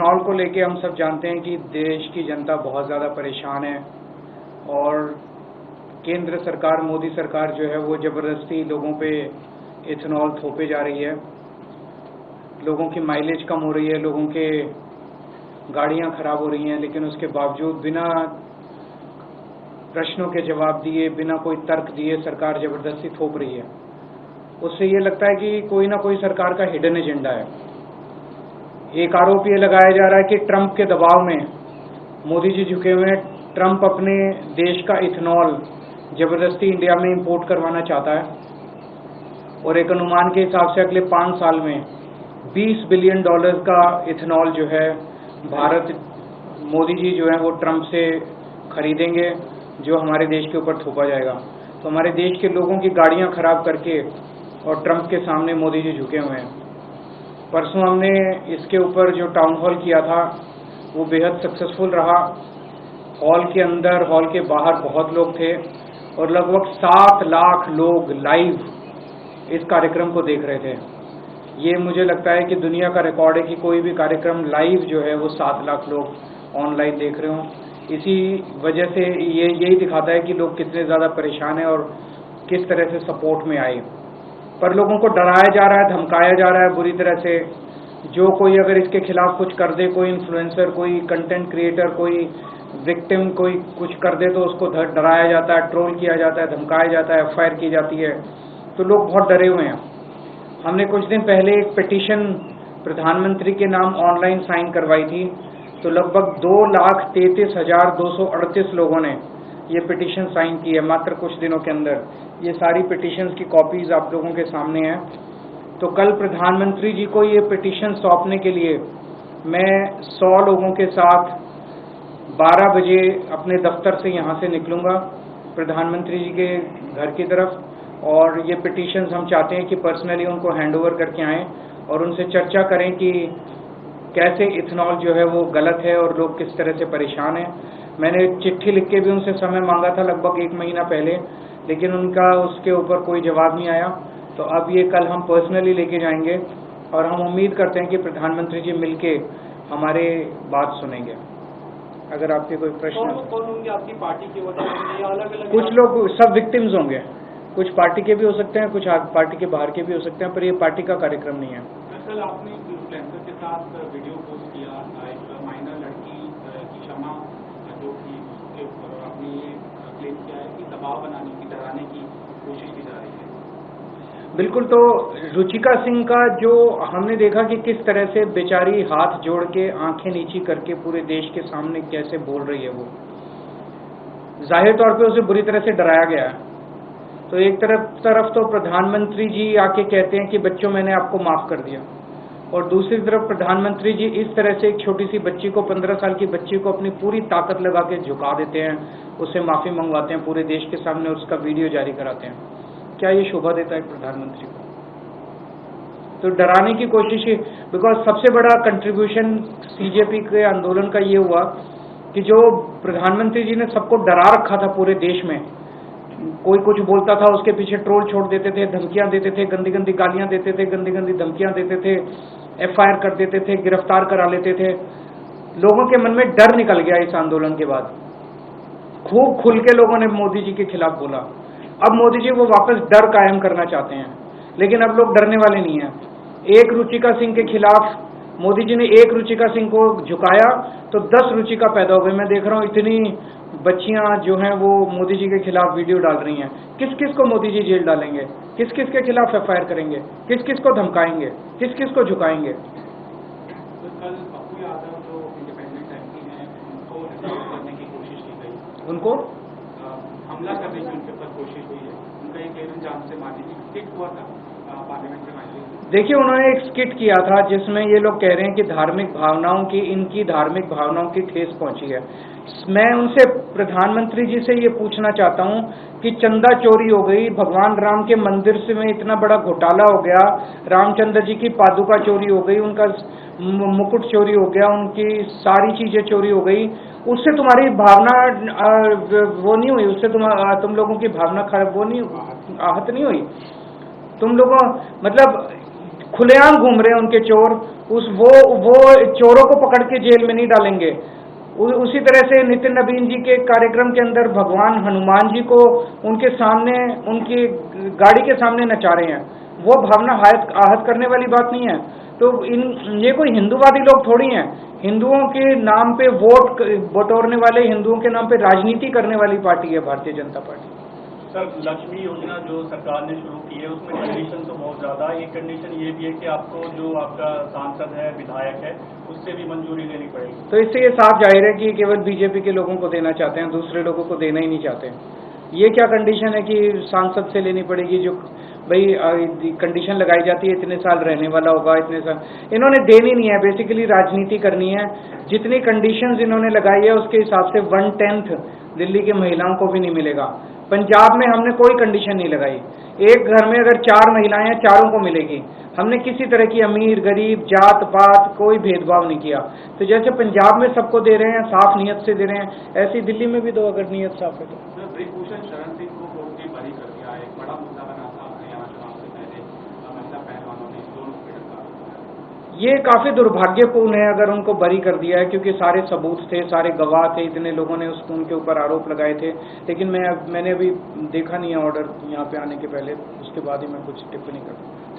Ethanol को लेके हम सब जानते हैं कि देश की जनता बहुत ज़्यादा परेशान है और केंद्र सरकार, मोदी सरकार जो है वो ज़बरदस्ती लोगों पे इथेनॉल थोपे जा रही है। लोगों की माइलेज कम हो रही है, लोगों के गाड़ियां खराब हो रही हैं, लेकिन उसके बावजूद बिना प्रश्नों के जवाब दिए, बिना कोई तर्क दिए सरकार ज़बरदस्ती थोप रही है। उससे ये लगता है कि कोई ना कोई सरकार का हिडन एजेंडा है। एक आरोप ये लगाया जा रहा है कि ट्रंप के दबाव में मोदी जी झुके हुए हैं। ट्रंप अपने देश का इथेनॉल ज़बरदस्ती इंडिया में इंपोर्ट करवाना चाहता है और एक अनुमान के हिसाब से अगले 5 साल में $20 बिलियन का इथेनॉल जो है भारत, मोदी जी जो है वो ट्रंप से खरीदेंगे, जो हमारे देश के ऊपर थोपा जाएगा। तो हमारे देश के लोगों की गाड़ियां खराब करके और ट्रंप के सामने मोदी जी झुके हुए हैं। परसों हमने इसके ऊपर जो टाउन हॉल किया था वो बेहद सक्सेसफुल रहा। हॉल के अंदर, हॉल के बाहर बहुत लोग थे और लगभग 7 लाख लोग लाइव इस कार्यक्रम को देख रहे थे। ये मुझे लगता है कि दुनिया का रिकॉर्ड है कि कोई भी कार्यक्रम लाइव जो है वो 7 लाख लोग ऑनलाइन देख रहे हों। इसी वजह से यही दिखाता है कि लोग कितने ज़्यादा परेशान हैं और किस तरह से सपोर्ट में आए। पर लोगों को डराया जा रहा है, धमकाया जा रहा है बुरी तरह से। जो कोई अगर इसके खिलाफ कुछ कर दे, कोई इन्फ्लुएंसर, कोई कंटेंट क्रिएटर, कोई विक्टिम कोई कुछ कर दे तो उसको डराया जाता है, ट्रोल किया जाता है, धमकाया जाता है, एफआईआर की जाती है। तो लोग बहुत डरे हुए हैं। हमने कुछ दिन पहले एक पिटीशन प्रधानमंत्री के नाम ऑनलाइन साइन करवाई थी, तो लगभग 2,33,238 लोगों ने ये पिटीशन साइन की है मात्र कुछ दिनों के अंदर। ये सारी पिटीशंस की कॉपीज आप लोगों के सामने हैं। तो कल प्रधानमंत्री जी को ये पिटीशन सौंपने के लिए मैं 100 लोगों के साथ 12 बजे अपने दफ्तर से यहाँ से निकलूँगा प्रधानमंत्री जी के घर की तरफ, और ये पिटीशंस हम चाहते हैं कि पर्सनली उनको हैंड ओवर करके आएँ और उनसे चर्चा करें कि कैसे इथेनॉल जो है वो गलत है और लोग किस तरह से परेशान हैं। मैंने चिट्ठी लिख के भी उनसे समय मांगा था लगभग 1 महीना पहले, लेकिन उनका उसके ऊपर कोई जवाब नहीं आया। तो अब ये कल हम पर्सनली लेके जाएंगे और हम उम्मीद करते हैं कि प्रधानमंत्री जी मिलके हमारे बात सुनेंगे। अगर आपके कोई प्रश्न। कौन होंगे आपकी पार्टी के वजह अलग-अलग? कुछ लोग, सब विक्टिम्स होंगे, कुछ पार्टी के भी हो सकते हैं, कुछ पार्टी के बाहर के भी हो सकते हैं, पर ये पार्टी का कार्यक्रम नहीं है। कल आपने इन्फ्लुएंसर के साथ वीडियो पोस्ट किया, एक माइनर लड़की की क्षमा, जो कि उसके ऊपर आपने ये क्लेम किया है कि दबाव बनाने की, डराने की कोशिश की जा रही है। बिल्कुल। तो रुचिका सिंह का जो हमने देखा कि किस तरह से बेचारी हाथ जोड़ के, आंखें नीची करके पूरे देश के सामने कैसे बोल रही है, वो जाहिर तौर पे उसे बुरी तरह से डराया गया है। तो एक तरफ तो प्रधानमंत्री जी आके कहते हैं कि बच्चों मैंने आपको माफ कर दिया, और दूसरी तरफ प्रधानमंत्री जी इस तरह से एक छोटी सी बच्ची को, 15 साल की बच्ची को अपनी पूरी ताकत लगा के झुका देते हैं, उससे माफी मंगवाते हैं पूरे देश के सामने, उसका वीडियो जारी कराते हैं। क्या ये शोभा देता है प्रधानमंत्री को? तो डराने की कोशिश ही, बिकॉज सबसे बड़ा कंट्रीब्यूशन सीजेपी के आंदोलन का ये हुआ कि जो प्रधानमंत्री जी ने सबको डरा रखा था पूरे देश में, कोई कुछ बोलता था उसके पीछे ट्रोल छोड़ देते थे, धमकियां देते थे, गंदी गंदी गालियां देते थे, गंदी गंदी धमकियां देते थे, एफआईआर कर देते थे, गिरफ्तार करा लेते थे। लोगों के मन में डर निकल गया इस आंदोलन के बाद। खूब खुल के लोगों ने मोदी जी के खिलाफ बोला। अब मोदी जी वो वापस डर कायम करना चाहते हैं, लेकिन अब लोग डरने वाले नहीं हैं। एक रुचिका सिंह के खिलाफ मोदी जी ने एक रुचिका सिंह को झुकाया तो 10 रुचिका पैदा हो गई। मैं देख रहा हूँ इतनी बच्चियां जो हैं वो मोदी जी के खिलाफ वीडियो डाल रही हैं। किस किस को मोदी जी जेल डालेंगे, किस किस के खिलाफ एफआईआर करेंगे, किस किस को धमकाएंगे, किस किस को झुकाएंगे? तो कल पप्पू यादव जो इंडिपेंडेंट एमपी हैं, उनको रिजॉल्व करने की कोशिश की गई, उनको हमला करने की उनके ऊपर कोशिश हुई है। उनका एक एवं जान से मारने की स्किट हुआ था पार्लियामेंट में। देखिए, उन्होंने एक स्किट किया था जिसमें ये लोग कह रहे हैं कि धार्मिक भावनाओं की, इनकी धार्मिक भावनाओं की ठेस पहुंची है। मैं उनसे, प्रधानमंत्री जी से ये पूछना चाहता हूं कि चंदा चोरी हो गई, भगवान राम के मंदिर से में इतना बड़ा घोटाला हो गया, रामचंद्र जी की पादुका चोरी हो गई, उनका मुकुट चोरी हो गया, उनकी सारी चीजें चोरी हो गई, उससे तुम्हारी भावना वो नहीं हुई? उससे तुम लोगों की भावना खराब वो नहीं, आहत नहीं हुई? तुम लोगों, मतलब खुलेआम घूम रहे हैं उनके चोर, वो चोरों को पकड़ के जेल में नहीं डालेंगे। उसी तरह से नितिन नवीन जी के कार्यक्रम के अंदर भगवान हनुमान जी को उनके सामने, उनकी गाड़ी के सामने नचा रहे हैं, वो भावना आहत करने वाली बात नहीं है। तो ये कोई हिंदूवादी लोग थोड़ी हैं, हिंदुओं के नाम पे वोट बटोरने वाले, हिंदुओं के नाम पे राजनीति करने वाली पार्टी है भारतीय जनता पार्टी। सर, लक्ष्मी योजना जो सरकार ने शुरू की है उसमें कंडीशन तो बहुत ज़्यादा है। एक कंडीशन ये भी है कि आपको जो आपका सांसद है, विधायक है, उससे भी मंजूरी लेनी पड़ेगी। तो इससे ये साफ जाहिर है कि केवल बीजेपी के लोगों को देना चाहते हैं, दूसरे लोगों को देना ही नहीं चाहते। ये क्या कंडीशन है कि सांसद से लेनी पड़ेगी? जो भाई कंडीशन लगाई जाती है इतने साल रहने वाला होगा, इतने साल, इन्होंने देनी नहीं है, बेसिकली राजनीति करनी है। जितनी कंडीशंस इन्होंने लगाई है उसके हिसाब से 1/10 दिल्ली की महिलाओं को भी नहीं मिलेगा। पंजाब में हमने कोई कंडीशन नहीं लगाई, एक घर में अगर 4 महिलाएं हैं, चारों को मिलेगी। हमने किसी तरह की अमीर गरीब जात पात कोई भेदभाव नहीं किया। तो जैसे पंजाब में सबको दे रहे हैं, साफ नियत से दे रहे हैं, ऐसी दिल्ली में भी दो अगर नियत साफ है तो। ब्रिजभूषण शरण सिंह को कोर्ट ने बरी कर दिया, एक बड़ा मुद्दा बना था हरियाणा चुनाव से पहले, महिला पहलवानों ने दोनों को गिरफ्तार। ये काफी दुर्भाग्यपूर्ण है अगर उनको बरी कर दिया है, क्योंकि सारे सबूत थे, सारे गवाह थे, इतने लोगों ने उनके ऊपर आरोप लगाए थे। लेकिन मैंने अभी देखा नहीं है ऑर्डर यहाँ पे आने के पहले, उसके बाद ही मैं कुछ टिप्पणी करूँ।